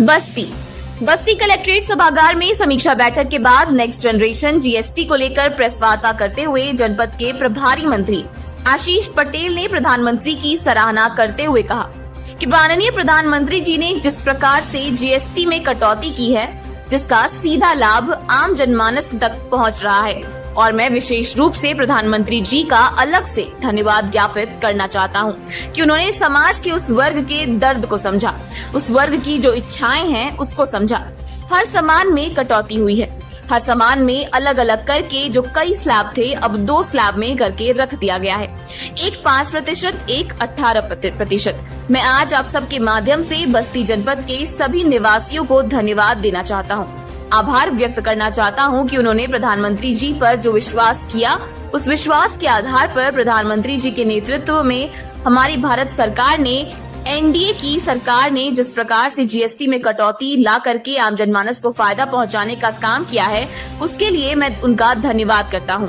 बस्ती collectorate सभागार में समीक्षा बैठक के बाद नेक्स्ट जनरेशन जीएसटी को लेकर प्रेस वार्ता करते हुए जनपद के प्रभारी मंत्री आशीष पटेल ने प्रधानमंत्री की सराहना करते हुए कहा कि माननीय प्रधानमंत्री जी ने जिस प्रकार से जीएसटी में कटौती की है, जिसका सीधा लाभ आम जनमानस तक पहुंच रहा है, और मैं विशेष रूप से प्रधानमंत्री जी का अलग से धन्यवाद ज्ञापित करना चाहता हूं कि उन्होंने समाज के उस वर्ग के दर्द को समझा, उस वर्ग की जो इच्छाएं हैं उसको समझा। हर सामान में कटौती हुई है, हर सामान में अलग अलग करके जो कई स्लैब थे अब 2 स्लैब में करके रख दिया गया है, एक 5%, एक 18%। मैं आज आप सबके माध्यम से बस्ती जनपद के सभी निवासियों को धन्यवाद देना चाहता हूं, आभार व्यक्त करना चाहता हूं कि उन्होंने प्रधानमंत्री जी पर जो विश्वास किया, उस विश्वास के आधार पर प्रधानमंत्री जी के नेतृत्व में हमारी भारत सरकार ने, एनडीए की सरकार ने जिस प्रकार से जीएसटी में कटौती ला करके आम जनमानस को फायदा पहुंचाने का काम किया है, उसके लिए मैं उनका धन्यवाद करता हूं।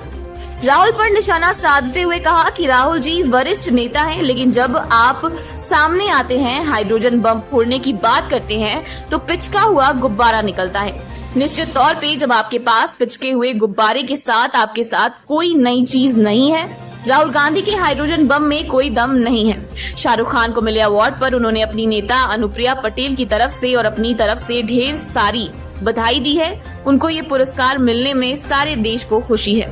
राहुल पर निशाना साधते हुए कहा कि राहुल जी वरिष्ठ नेता हैं, लेकिन जब आप सामने आते हैं, हाइड्रोजन बम फोड़ने की बात करते हैं, तो पिचका हुआ गुब्बारा निकलता है। निश्चित तौर पे जब आपके पास पिचके हुए गुब्बारे के साथ आपके साथ कोई नई चीज नहीं है, राहुल गांधी के हाइड्रोजन बम में कोई दम नहीं है। शाहरुख खान को मिले अवार्ड पर उन्होंने अपनी नेता अनुप्रिया पटेल की तरफ से और अपनी तरफ से ढेर सारी बधाई दी है। उनको ये पुरस्कार मिलने में सारे देश को खुशी है।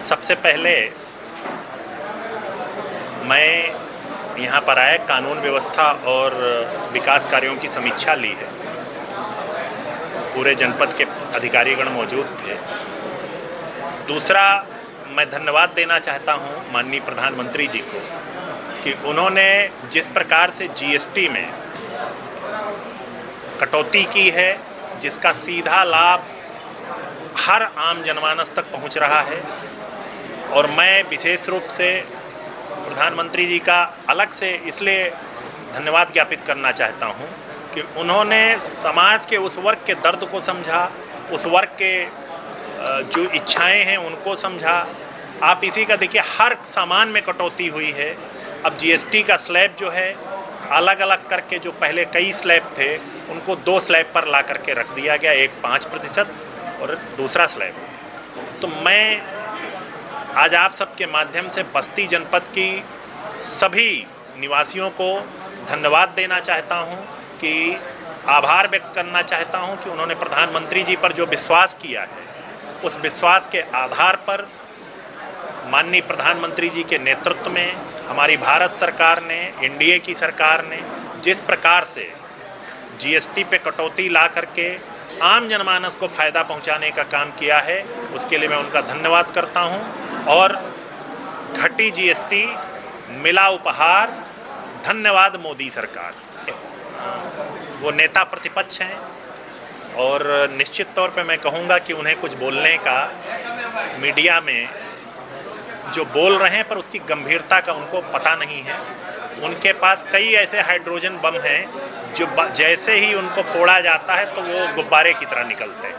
सबसे पहले मैं यहाँ पर आया, कानून व्यवस्था और विकास कार्यों की समीक्षा ली है। पूरे जनपद के अधिकारीगण मौजूद थे। दूसरा, मैं धन्यवाद देना चाहता हूँ माननीय प्रधानमंत्री जी को कि उन्होंने जिस प्रकार से जीएसटी में कटौती की है, जिसका सीधा लाभ हर आम जनमानस तक पहुँच रहा है, और मैं विशेष रूप से प्रधानमंत्री जी का अलग से इसलिए धन्यवाद ज्ञापित करना चाहता हूँ कि उन्होंने समाज के उस वर्ग के दर्द को समझा, उस वर्ग के जो इच्छाएं हैं उनको समझा। आप इसी का देखिए, हर सामान में कटौती हुई है। अब जीएसटी का स्लैब जो है अलग अलग करके, जो पहले कई स्लैब थे उनको 2 स्लैब पर ला करके रख दिया गया, एक 5% और दूसरा स्लैब। तो मैं आज आप सबके माध्यम से बस्ती जनपद की सभी निवासियों को धन्यवाद देना चाहता हूं, कि आभार व्यक्त करना चाहता हूं कि उन्होंने प्रधानमंत्री जी पर जो विश्वास किया है, उस विश्वास के आधार पर माननीय प्रधानमंत्री जी के नेतृत्व में हमारी भारत सरकार ने, एनडीए की सरकार ने जिस प्रकार से जीएसटी पे कटौती ला करके आम जनमानस को फ़ायदा पहुंचाने का काम किया है, उसके लिए मैं उनका धन्यवाद करता हूं। और घटी जीएसटी मिला उपहार, धन्यवाद मोदी सरकार। वो नेता प्रतिपक्ष हैं और निश्चित तौर पे मैं कहूँगा कि उन्हें कुछ बोलने का, मीडिया में जो बोल रहे हैं पर उसकी गंभीरता का उनको पता नहीं है। उनके पास कई ऐसे हाइड्रोजन बम हैं जो जैसे ही उनको फोड़ा जाता है तो वो गुब्बारे की तरह निकलते हैं।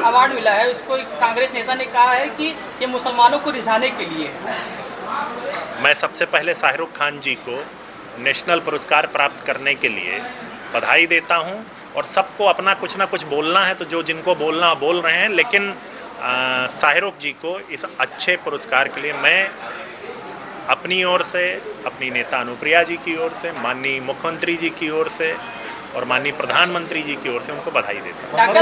अवार्ड मिला है, इसको कांग्रेस नेता ने कहा है कि ये मुसलमानों को रिझाने के लिए। मैं सबसे पहले शाहरुख खान जी को नेशनल पुरस्कार प्राप्त करने के लिए बधाई देता हूं, और सबको अपना कुछ ना कुछ बोलना है, तो जो जिनको बोलना बोल रहे हैं, लेकिन शाहरुख जी को इस अच्छे पुरस्कार के लिए मैं अपनी ओर से, अपनी नेता अनुप्रिया जी की ओर से, माननीय मुख्यमंत्री जी की ओर से और माननीय प्रधानमंत्री जी की ओर से उनको बधाई देता हूँ।